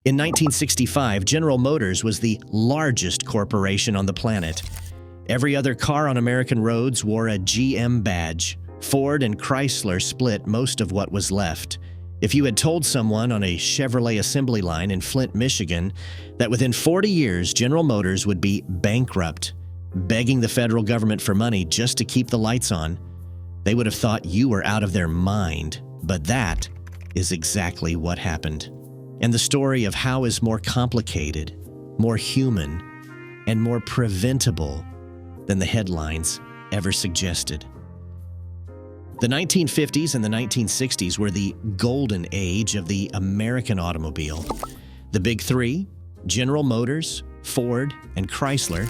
In 1965, General Motors was the largest corporation on the planet. Every other car on American roads wore a GM badge. Ford and Chrysler split most of what was left. If you had told someone on a Chevrolet assembly line in Flint, Michigan, that within 40 years General Motors would be bankrupt, begging the federal government for money just to keep the lights on, they would have thought you were out of their mind. But that is exactly what happened. And the story of how is more complicated, more human, and more preventable than the headlines ever suggested. The 1950s and the 1960s were the golden age of the American automobile. The big three, General Motors, Ford, and Chrysler,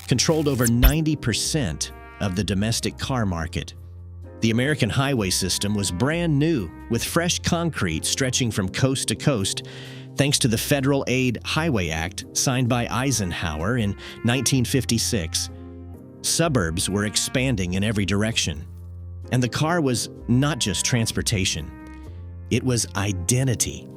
controlled over 90% of the domestic car market. The American highway system was brand new, with fresh concrete stretching from coast to coast, thanks to the Federal Aid Highway Act signed by Eisenhower in 1956. Suburbs were expanding in every direction. And the car was not just transportation. It was identity.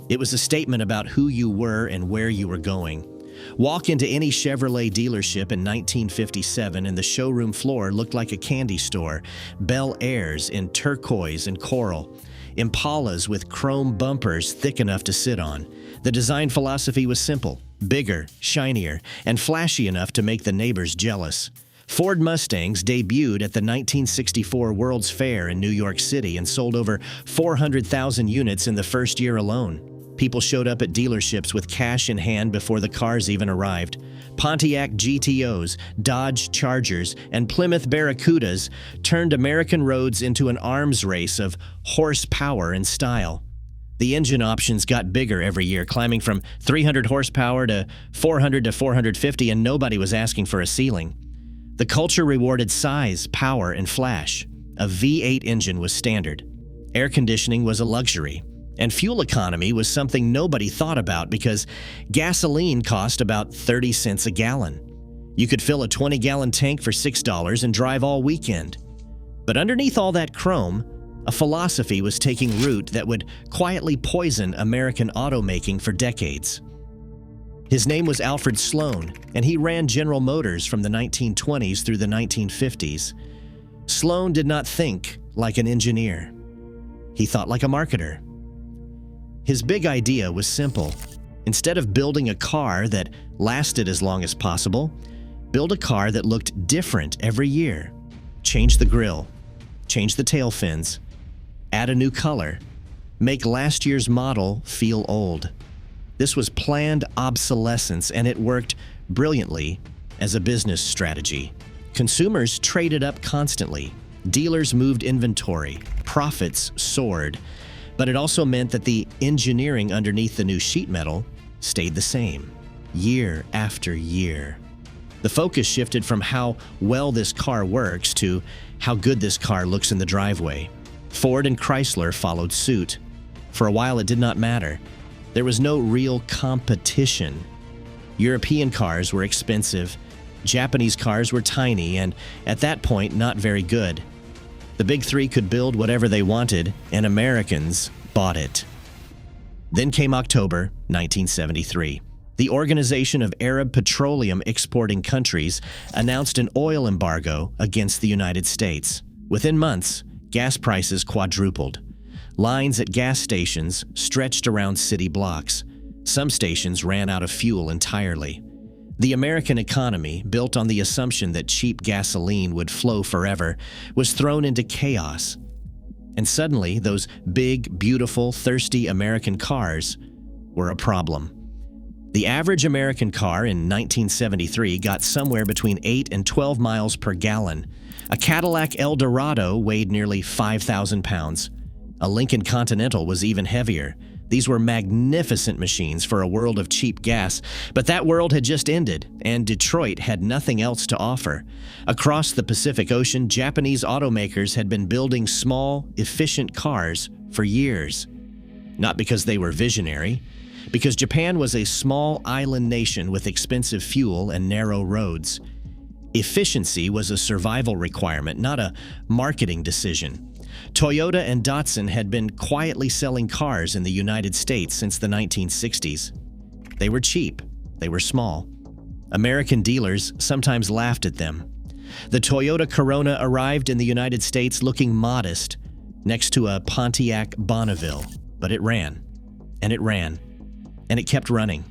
It was a statement about who you were and where you were going. Walk into any Chevrolet dealership in 1957 and the showroom floor looked like a candy store. Bel Airs in turquoise and coral. Impalas with chrome bumpers thick enough to sit on. The design philosophy was simple, bigger, shinier, and flashy enough to make the neighbors jealous. Ford Mustangs debuted at the 1964 World's Fair in New York City and sold over 400,000 units in the first year alone. People showed up at dealerships with cash in hand before the cars even arrived. Pontiac GTOs, Dodge Chargers, and Plymouth Barracudas turned American roads into an arms race of horsepower and style. The engine options got bigger every year, climbing from 300 horsepower to 400 to 450, and nobody was asking for a ceiling. The culture rewarded size, power, and flash. A V8 engine was standard. Air conditioning was a luxury. And fuel economy was something nobody thought about because gasoline cost about 30 cents a gallon. You could fill a 20-gallon tank for $6 and drive all weekend. But underneath all that chrome, a philosophy was taking root that would quietly poison American automaking for decades. His name was Alfred Sloan, and he ran General Motors from the 1920s through the 1950s. Sloan did not think like an engineer. He thought like a marketer. His big idea was simple. Instead of building a car that lasted as long as possible, build a car that looked different every year. Change the grille, change the tail fins, add a new color, make last year's model feel old. This was planned obsolescence, and it worked brilliantly as a business strategy. Consumers traded up constantly. Dealers moved inventory. Profits soared. But it also meant that the engineering underneath the new sheet metal stayed the same, year after year. The focus shifted from how well this car works to how good this car looks in the driveway. Ford and Chrysler followed suit. For a while, it did not matter. There was no real competition. European cars were expensive, Japanese cars were tiny, and at that point, not very good. The big three could build whatever they wanted, and Americans bought it. Then came October 1973. The Organization of Arab Petroleum Exporting Countries announced an oil embargo against the United States. Within months, gas prices quadrupled. Lines at gas stations stretched around city blocks. Some stations ran out of fuel entirely. The American economy, built on the assumption that cheap gasoline would flow forever, was thrown into chaos. And suddenly, those big, beautiful, thirsty American cars were a problem. The average American car in 1973 got somewhere between 8 and 12 miles per gallon. A Cadillac Eldorado weighed nearly 5,000 pounds. A Lincoln Continental was even heavier. These were magnificent machines for a world of cheap gas, but that world had just ended, and Detroit had nothing else to offer. Across the Pacific Ocean, Japanese automakers had been building small, efficient cars for years. Not because they were visionary, because Japan was a small island nation with expensive fuel and narrow roads. Efficiency was a survival requirement, not a marketing decision. Toyota and Datsun had been quietly selling cars in the United States since the 1960s. They were cheap, they were small. American dealers sometimes laughed at them. The Toyota Corona arrived in the United States looking modest next to a Pontiac Bonneville, but it ran, and it ran, and it kept running.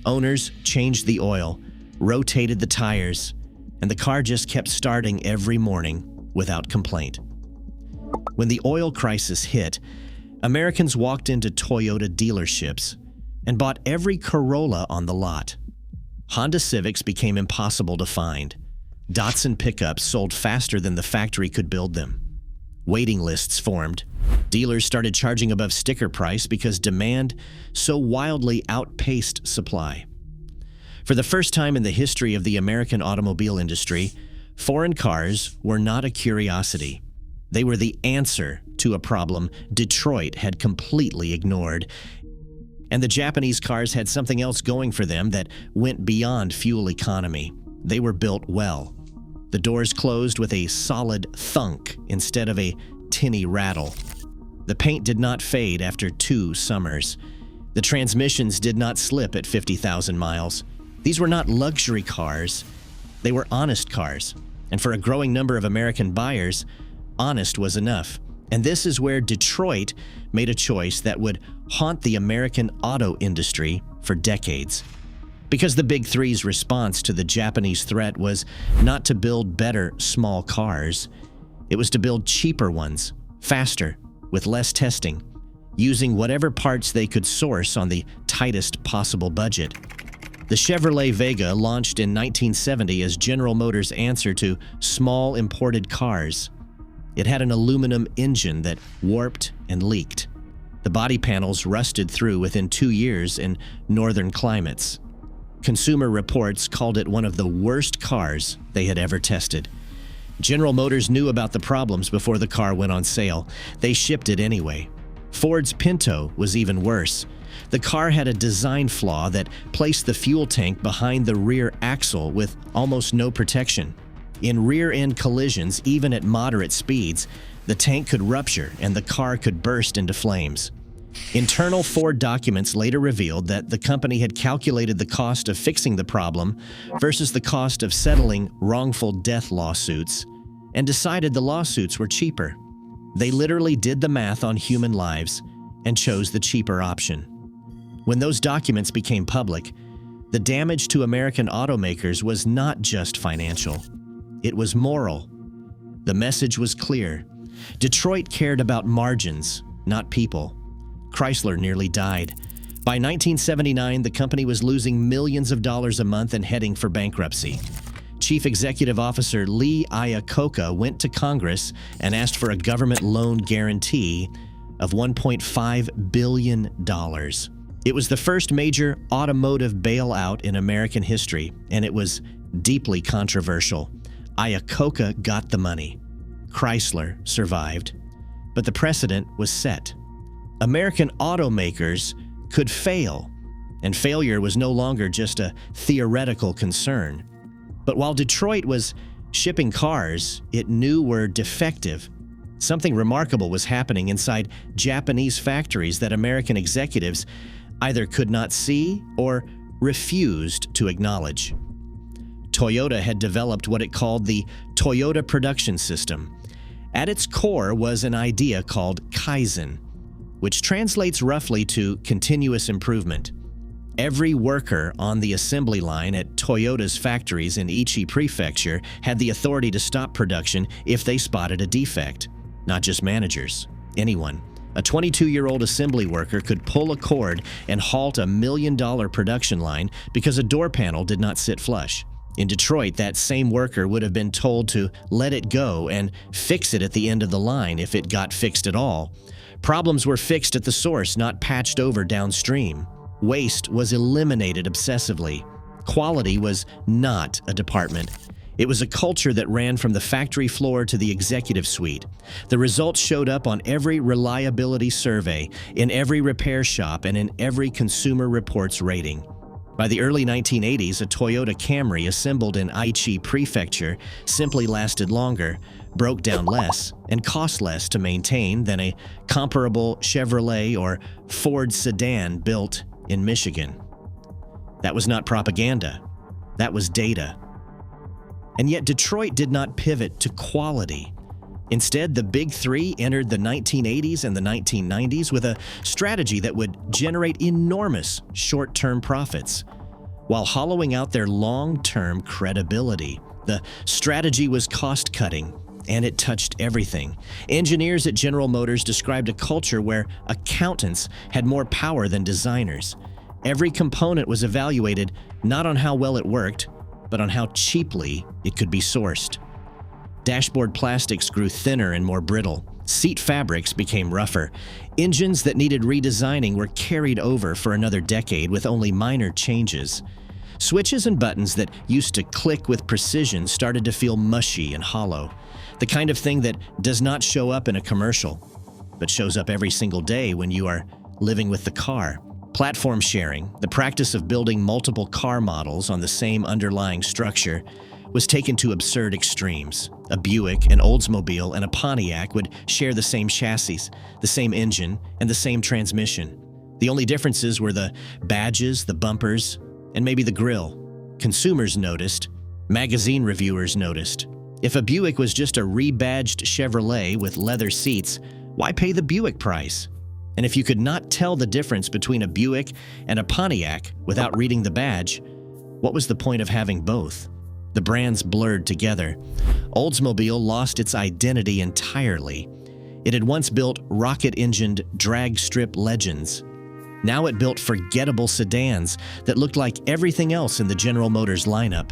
Owners changed the oil, rotated the tires, and the car just kept starting every morning without complaint. When the oil crisis hit, Americans walked into Toyota dealerships and bought every Corolla on the lot. Honda Civics became impossible to find. Datsun pickups sold faster than the factory could build them. Waiting lists formed. Dealers started charging above sticker price because demand so wildly outpaced supply. For the first time in the history of the American automobile industry, foreign cars were not a curiosity. They were the answer to a problem Detroit had completely ignored. And the Japanese cars had something else going for them that went beyond fuel economy. They were built well. The doors closed with a solid thunk instead of a tinny rattle. The paint did not fade after 2 summers. The transmissions did not slip at 50,000 miles. These were not luxury cars. They were honest cars. And for a growing number of American buyers, honest was enough. And this is where Detroit made a choice that would haunt the American auto industry for decades. Because the Big Three's response to the Japanese threat was not to build better small cars, it was to build cheaper ones, faster, with less testing, using whatever parts they could source on the tightest possible budget. The Chevrolet Vega launched in 1970 as General Motors' answer to small imported cars. It had an aluminum engine that warped and leaked. The body panels rusted through within 2 years in northern climates. Consumer Reports called it one of the worst cars they had ever tested. General Motors knew about the problems before the car went on sale. They shipped it anyway. Ford's Pinto was even worse. The car had a design flaw that placed the fuel tank behind the rear axle with almost no protection. In rear-end collisions, even at moderate speeds, the tank could rupture and the car could burst into flames. Internal Ford documents later revealed that the company had calculated the cost of fixing the problem versus the cost of settling wrongful death lawsuits and decided the lawsuits were cheaper. They literally did the math on human lives and chose the cheaper option. When those documents became public, the damage to American automakers was not just financial. It was moral. The message was clear. Detroit cared about margins, not people. Chrysler nearly died. By 1979, the company was losing millions of dollars a month and heading for bankruptcy. Chief Executive Officer Lee Iacocca went to Congress and asked for a government loan guarantee of $1.5 billion. It was the first major automotive bailout in American history, and it was deeply controversial. Iacocca got the money. Chrysler survived. But the precedent was set. American automakers could fail, and failure was no longer just a theoretical concern. But while Detroit was shipping cars it knew were defective, something remarkable was happening inside Japanese factories that American executives either could not see or refused to acknowledge. Toyota had developed what it called the Toyota Production System. At its core was an idea called Kaizen, which translates roughly to continuous improvement. Every worker on the assembly line at Toyota's factories in Aichi Prefecture had the authority to stop production if they spotted a defect. Not just managers, anyone. A 22-year-old assembly worker could pull a cord and halt a $1 million production line because a door panel did not sit flush. In Detroit, that same worker would have been told to let it go and fix it at the end of the line if it got fixed at all. Problems were fixed at the source, not patched over downstream. Waste was eliminated obsessively. Quality was not a department. It was a culture that ran from the factory floor to the executive suite. The results showed up on every reliability survey, in every repair shop, and in every Consumer Reports rating. By the early 1980s, a Toyota Camry assembled in Aichi Prefecture simply lasted longer, broke down less, and cost less to maintain than a comparable Chevrolet or Ford sedan built in Michigan. That was not propaganda. That was data. And yet Detroit did not pivot to quality. Instead, the Big Three entered the 1980s and the 1990s with a strategy that would generate enormous short-term profits, while hollowing out their long-term credibility. The strategy was cost-cutting, and it touched everything. Engineers at General Motors described a culture where accountants had more power than designers. Every component was evaluated not on how well it worked, but on how cheaply it could be sourced. Dashboard plastics grew thinner and more brittle. Seat fabrics became rougher. Engines that needed redesigning were carried over for another decade with only minor changes. Switches and buttons that used to click with precision started to feel mushy and hollow. The kind of thing that does not show up in a commercial, but shows up every single day when you are living with the car. Platform sharing, the practice of building multiple car models on the same underlying structure, was taken to absurd extremes. A Buick, an Oldsmobile, and a Pontiac would share the same chassis, the same engine, and the same transmission. The only differences were the badges, the bumpers, and maybe the grille. Consumers noticed. Magazine reviewers noticed. If a Buick was just a rebadged Chevrolet with leather seats, why pay the Buick price? And if you could not tell the difference between a Buick and a Pontiac without reading the badge, what was the point of having both? The brands blurred together. Oldsmobile lost its identity entirely. It had once built rocket-engined drag strip legends. Now it built forgettable sedans that looked like everything else in the General Motors lineup.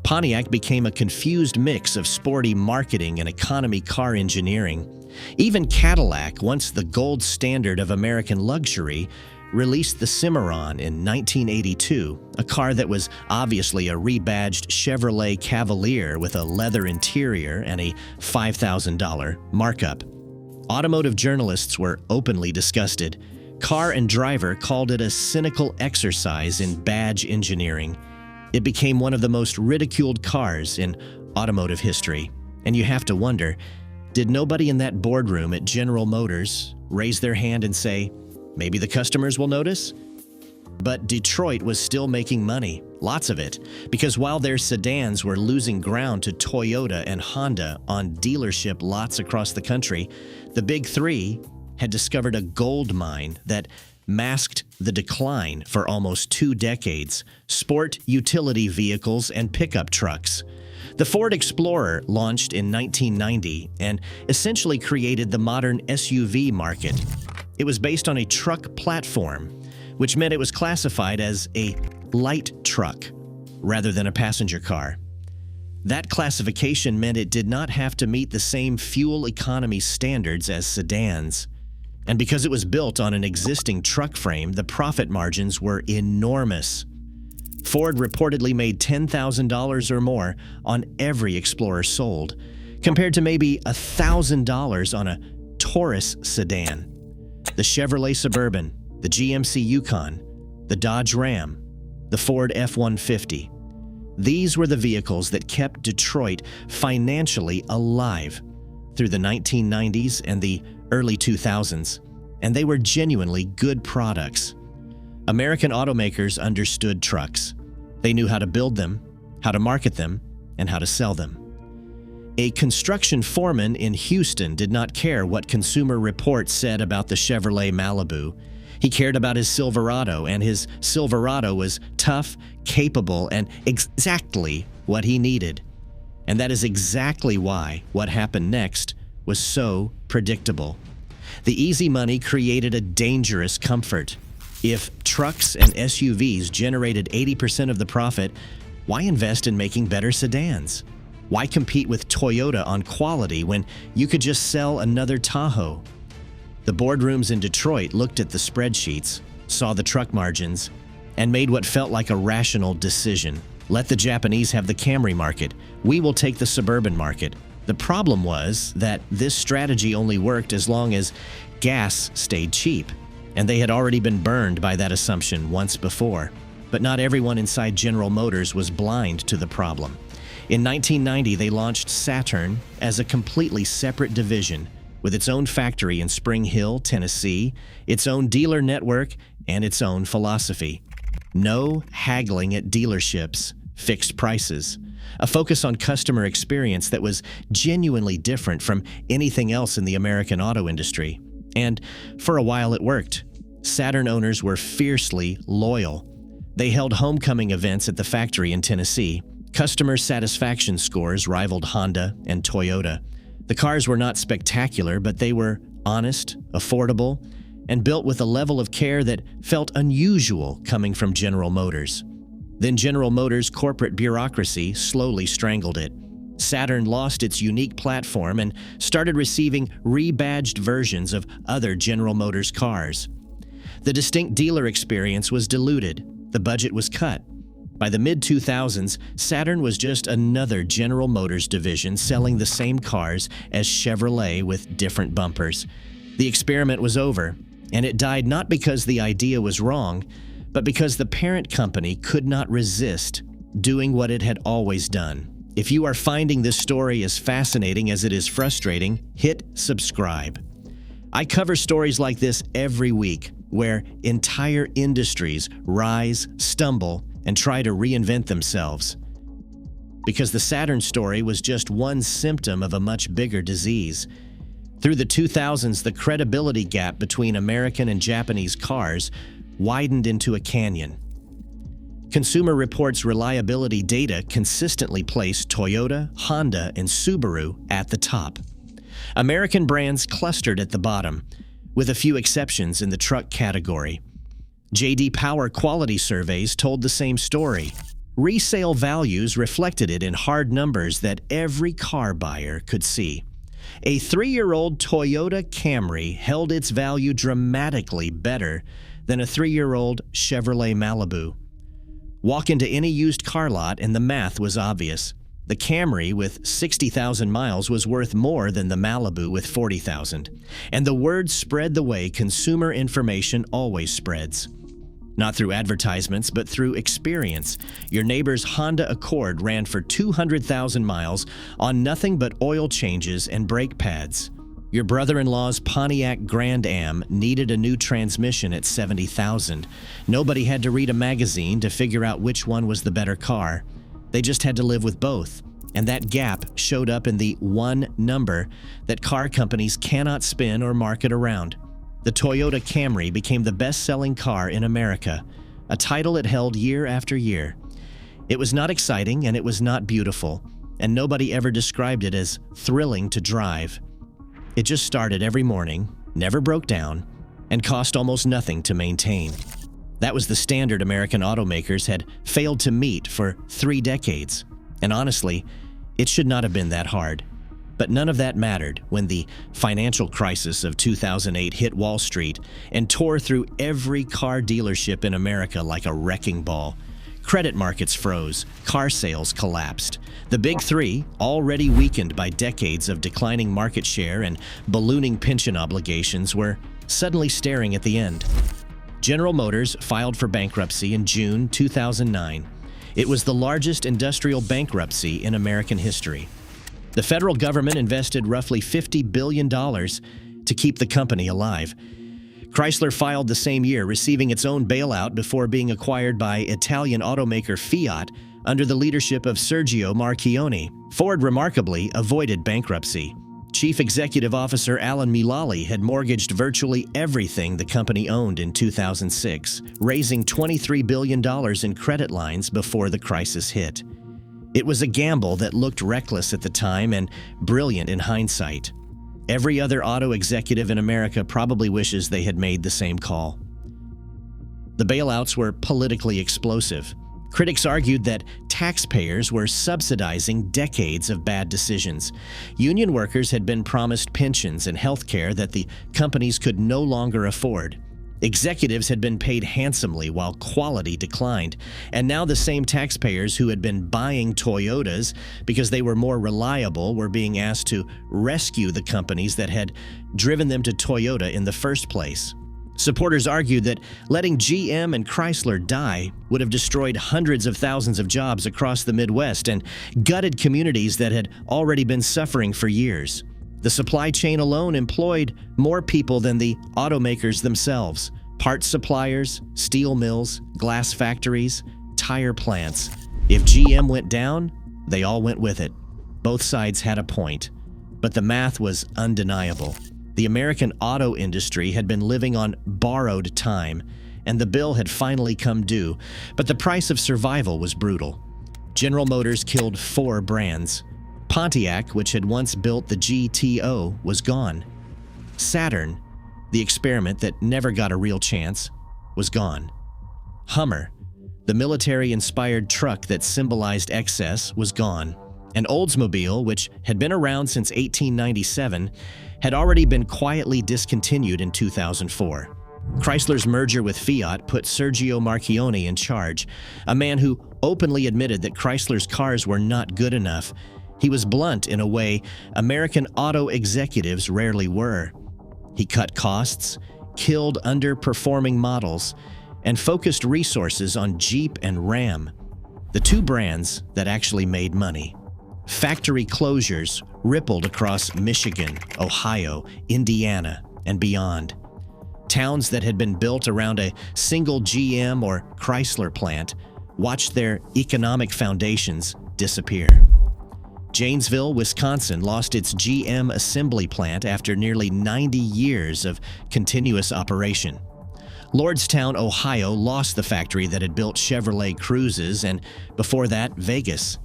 Pontiac became a confused mix of sporty marketing and economy car engineering. Even Cadillac, once the gold standard of American luxury, released the Cimarron in 1982, a car that was obviously a rebadged Chevrolet Cavalier with a leather interior and a $5,000 markup. Automotive journalists were openly disgusted. Car and Driver called it a cynical exercise in badge engineering. It became one of the most ridiculed cars in automotive history. And you have to wonder, did nobody in that boardroom at General Motors raise their hand and say, maybe the customers will notice? But Detroit was still making money, lots of it, because while their sedans were losing ground to Toyota and Honda on dealership lots across the country, the Big Three had discovered a gold mine that masked the decline for almost 2 decades: sport utility vehicles and pickup trucks. The Ford Explorer launched in 1990 and essentially created the modern SUV market. It was based on a truck platform, which meant it was classified as a light truck rather than a passenger car. That classification meant it did not have to meet the same fuel economy standards as sedans. And because it was built on an existing truck frame, the profit margins were enormous. Ford reportedly made $10,000 or more on every Explorer sold, compared to maybe $1,000 on a Taurus sedan. The Chevrolet Suburban, the GMC Yukon, the Dodge Ram, the Ford F-150. These were the vehicles that kept Detroit financially alive through the 1990s and the early 2000s, and they were genuinely good products. American automakers understood trucks. They knew how to build them, how to market them, and how to sell them. A construction foreman in Houston did not care what Consumer Reports said about the Chevrolet Malibu. He cared about his Silverado, and his Silverado was tough, capable, and exactly what he needed. And that is exactly why what happened next was so predictable. The easy money created a dangerous comfort. If trucks and SUVs generated 80% of the profit, why invest in making better sedans? Why compete with Toyota on quality when you could just sell another Tahoe? The boardrooms in Detroit looked at the spreadsheets, saw the truck margins, and made what felt like a rational decision. Let the Japanese have the Camry market. We will take the suburban market. The problem was that this strategy only worked as long as gas stayed cheap, and they had already been burned by that assumption once before. But not everyone inside General Motors was blind to the problem. In 1990, they launched Saturn as a completely separate division, with its own factory in Spring Hill, Tennessee, its own dealer network, and its own philosophy. No haggling at dealerships, fixed prices, a focus on customer experience that was genuinely different from anything else in the American auto industry. And for a while it worked. Saturn owners were fiercely loyal. They held homecoming events at the factory in Tennessee. Customer satisfaction scores rivaled Honda and Toyota. The cars were not spectacular, but they were honest, affordable, and built with a level of care that felt unusual coming from General Motors. Then General Motors' corporate bureaucracy slowly strangled it. Saturn lost its unique platform and started receiving rebadged versions of other General Motors cars. The distinct dealer experience was diluted. The budget was cut. By the mid-2000s, Saturn was just another General Motors division selling the same cars as Chevrolet with different bumpers. The experiment was over, and it died not because the idea was wrong, but because the parent company could not resist doing what it had always done. If you are finding this story as fascinating as it is frustrating, hit subscribe. I cover stories like this every week, where entire industries rise, stumble, and try to reinvent themselves. Because the Saturn story was just one symptom of a much bigger disease. Through the 2000s, the credibility gap between American and Japanese cars widened into a canyon. Consumer Reports reliability data consistently placed Toyota, Honda, and Subaru at the top. American brands clustered at the bottom, with a few exceptions in the truck category. J.D. Power quality surveys told the same story. Resale values reflected it in hard numbers that every car buyer could see. A 3-year-old Toyota Camry held its value dramatically better than a 3-year-old Chevrolet Malibu. Walk into any used car lot and the math was obvious. The Camry with 60,000 miles was worth more than the Malibu with 40,000. And the word spread the way consumer information always spreads. Not through advertisements, but through experience. Your neighbor's Honda Accord ran for 200,000 miles on nothing but oil changes and brake pads. Your brother-in-law's Pontiac Grand Am needed a new transmission at 70,000. Nobody had to read a magazine to figure out which one was the better car. They just had to live with both. And that gap showed up in the one number that car companies cannot spin or market around. The Toyota Camry became the best-selling car in America, a title it held year after year. It was not exciting and it was not beautiful, and nobody ever described it as thrilling to drive. It just started every morning, never broke down, and cost almost nothing to maintain. That was the standard American automakers had failed to meet for 3 decades. And honestly, it should not have been that hard. But none of that mattered when the financial crisis of 2008 hit Wall Street and tore through every car dealership in America like a wrecking ball. Credit markets froze, car sales collapsed. The big three, already weakened by decades of declining market share and ballooning pension obligations, were suddenly staring at the end. General Motors filed for bankruptcy in June 2009. It was the largest industrial bankruptcy in American history. The federal government invested roughly $50 billion to keep the company alive. Chrysler filed the same year, receiving its own bailout before being acquired by Italian automaker Fiat under the leadership of Sergio Marchionne. Ford remarkably avoided bankruptcy. Chief Executive Officer Alan Mulally had mortgaged virtually everything the company owned in 2006, raising $23 billion in credit lines before the crisis hit. It was a gamble that looked reckless at the time and brilliant in hindsight. Every other auto executive in America probably wishes they had made the same call. The bailouts were politically explosive. Critics argued that taxpayers were subsidizing decades of bad decisions. Union workers had been promised pensions and health care that the companies could no longer afford. Executives had been paid handsomely while quality declined, and now the same taxpayers who had been buying Toyotas because they were more reliable were being asked to rescue the companies that had driven them to Toyota in the first place. Supporters argued that letting GM and Chrysler die would have destroyed hundreds of thousands of jobs across the Midwest and gutted communities that had already been suffering for years. The supply chain alone employed more people than the automakers themselves: parts suppliers, steel mills, glass factories, tire plants. If GM went down, they all went with it. Both sides had a point, but the math was undeniable. The American auto industry had been living on borrowed time, and the bill had finally come due, but the price of survival was brutal. General Motors killed 4 brands. Pontiac, which had once built the GTO, was gone. Saturn, the experiment that never got a real chance, was gone. Hummer, the military-inspired truck that symbolized excess, was gone. And Oldsmobile, which had been around since 1897, had already been quietly discontinued in 2004. Chrysler's merger with Fiat put Sergio Marchionne in charge, a man who openly admitted that Chrysler's cars were not good enough. He was blunt in a way American auto executives rarely were. He cut costs, killed underperforming models, and focused resources on Jeep and Ram, the 2 brands that actually made money. Factory closures rippled across Michigan, Ohio, Indiana, and beyond. Towns that had been built around a single GM or Chrysler plant watched their economic foundations disappear. Janesville, Wisconsin lost its GM assembly plant after nearly 90 years of continuous operation. Lordstown, Ohio lost the factory that had built Chevrolet Cruises, and before that, Vegas.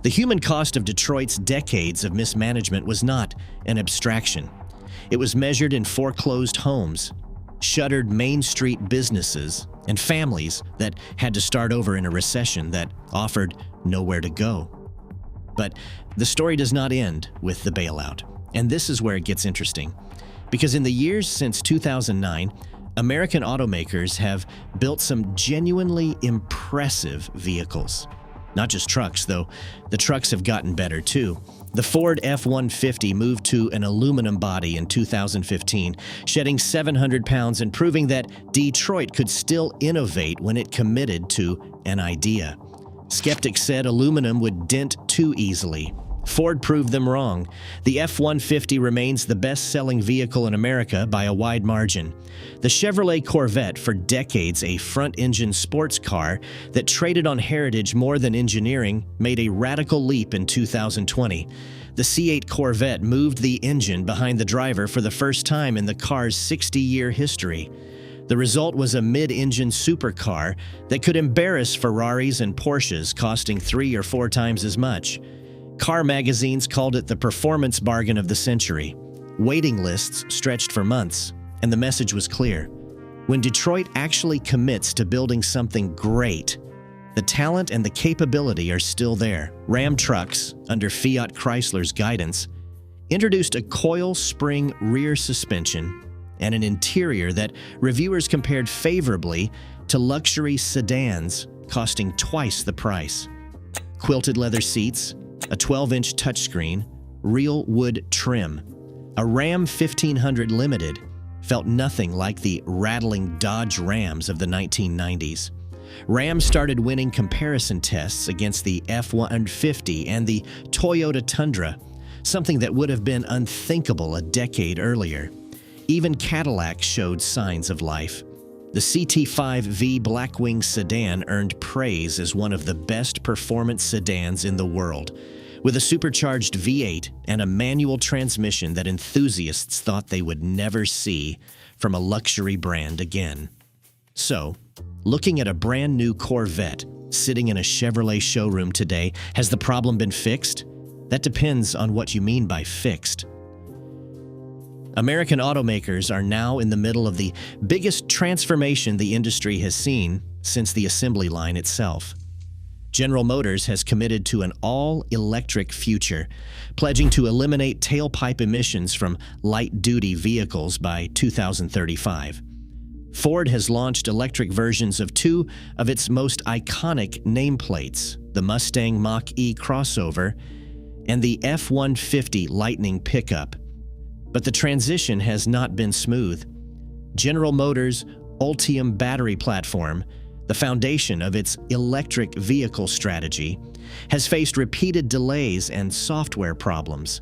The human cost of Detroit's decades of mismanagement was not an abstraction. It was measured in foreclosed homes, shuttered Main Street businesses, and families that had to start over in a recession that offered nowhere to go. But the story does not end with the bailout, and this is where it gets interesting. Because in the years since 2009, American automakers have built some genuinely impressive vehicles. Not just trucks, though. The trucks have gotten better, too. The Ford F-150 moved to an aluminum body in 2015, shedding 700 pounds and proving that Detroit could still innovate when it committed to an idea. Skeptics said aluminum would dent too easily. Ford proved them wrong. The F-150 remains the best-selling vehicle in America by a wide margin. The Chevrolet Corvette, for decades a front-engine sports car that traded on heritage more than engineering, made a radical leap in 2020. The C8 Corvette moved the engine behind the driver for the first time in the car's 60-year history. The result was a mid-engine supercar that could embarrass Ferraris and Porsches, costing 3 or 4 times as much. Car magazines called it the performance bargain of the century. Waiting lists stretched for months, and the message was clear. When Detroit actually commits to building something great, the talent and the capability are still there. Ram Trucks, under Fiat Chrysler's guidance, introduced a coil spring rear suspension and an interior that reviewers compared favorably to luxury sedans costing twice the price. Quilted leather seats, a 12-inch touchscreen, real wood trim. A Ram 1500 Limited felt nothing like the rattling Dodge Rams of the 1990s. Ram started winning comparison tests against the F-150 and the Toyota Tundra, something that would have been unthinkable a decade earlier. Even Cadillac showed signs of life. The CT5V Blackwing sedan earned praise as one of the best performance sedans in the world, with a supercharged V8 and a manual transmission that enthusiasts thought they would never see from a luxury brand again. So, looking at a brand new Corvette sitting in a Chevrolet showroom today, has the problem been fixed? That depends on what you mean by fixed. American automakers are now in the middle of the biggest transformation the industry has seen since the assembly line itself. General Motors has committed to an all-electric future, pledging to eliminate tailpipe emissions from light-duty vehicles by 2035. Ford has launched electric versions of 2 of its most iconic nameplates, the Mustang Mach-E crossover and the F-150 Lightning pickup. But the transition has not been smooth. General Motors' Ultium battery platform, the foundation of its electric vehicle strategy, has faced repeated delays and software problems.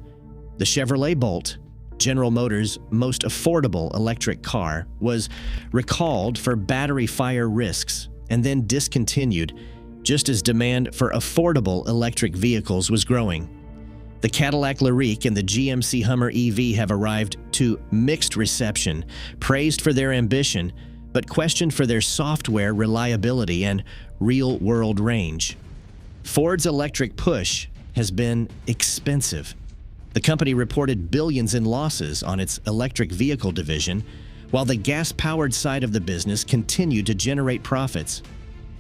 The Chevrolet Bolt, General Motors' most affordable electric car, was recalled for battery fire risks and then discontinued, just as demand for affordable electric vehicles was growing. The Cadillac LYRIQ and the GMC Hummer EV have arrived to mixed reception, praised for their ambition, but questioned for their software reliability and real-world range. Ford's electric push has been expensive. The company reported billions in losses on its electric vehicle division, while the gas-powered side of the business continued to generate profits.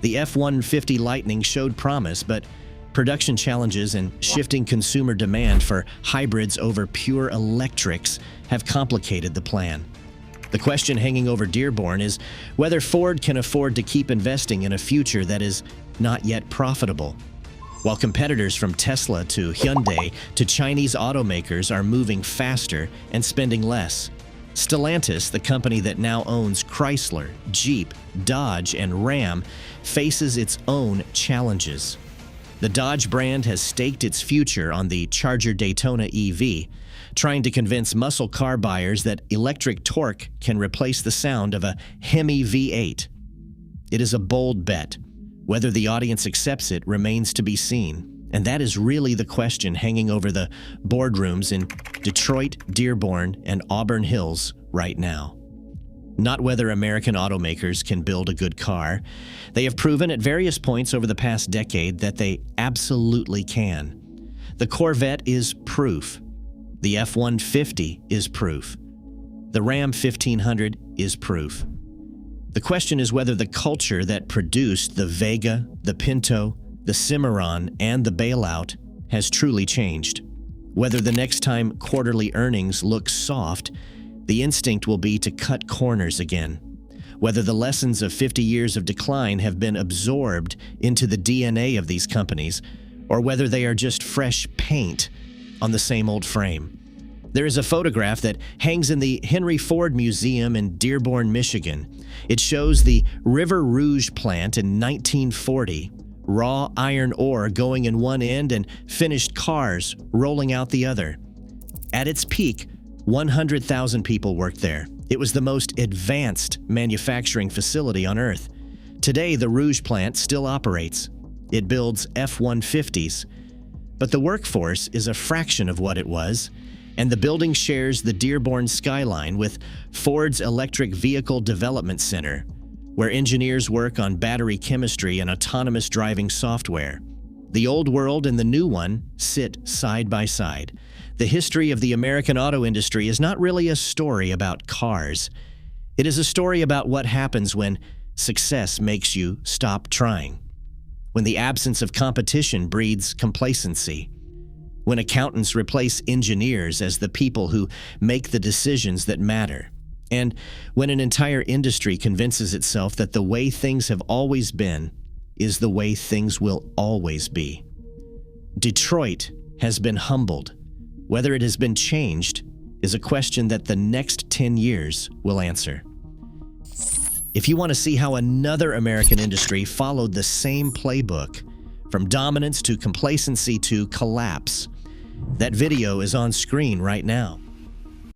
The F-150 Lightning showed promise, but production challenges and shifting consumer demand for hybrids over pure electrics have complicated the plan. The question hanging over Dearborn is whether Ford can afford to keep investing in a future that is not yet profitable. While competitors from Tesla to Hyundai to Chinese automakers are moving faster and spending less, Stellantis, the company that now owns Chrysler, Jeep, Dodge, and Ram, faces its own challenges. The Dodge brand has staked its future on the Charger Daytona EV, trying to convince muscle car buyers that electric torque can replace the sound of a Hemi V8. It is a bold bet. Whether the audience accepts it remains to be seen, and that is really the question hanging over the boardrooms in Detroit, Dearborn, and Auburn Hills right now. Not whether American automakers can build a good car. They have proven at various points over the past decade that they absolutely can. The Corvette is proof. The F-150 is proof. The Ram 1500 is proof. The question is whether the culture that produced the Vega, the Pinto, the Cimarron, and the Bailout has truly changed. Whether the next time quarterly earnings look soft, the instinct will be to cut corners again. Whether the lessons of 50 years of decline have been absorbed into the DNA of these companies, or whether they are just fresh paint on the same old frame. There is a photograph that hangs in the Henry Ford Museum in Dearborn, Michigan. It shows the River Rouge plant in 1940, raw iron ore going in one end and finished cars rolling out the other. At its peak, 100,000 people worked there. It was the most advanced manufacturing facility on Earth. Today, the Rouge plant still operates. It builds F-150s. But the workforce is a fraction of what it was, and the building shares the Dearborn skyline with Ford's Electric Vehicle Development Center, where engineers work on battery chemistry and autonomous driving software. The old world and the new one sit side by side. The history of the American auto industry is not really a story about cars. It is a story about what happens when success makes you stop trying, when the absence of competition breeds complacency, when accountants replace engineers as the people who make the decisions that matter, and when an entire industry convinces itself that the way things have always been is the way things will always be. Detroit has been humbled. Whether it has been changed is a question that the next 10 years will answer. If you want to see how another American industry followed the same playbook, from dominance to complacency to collapse, that video is on screen right now.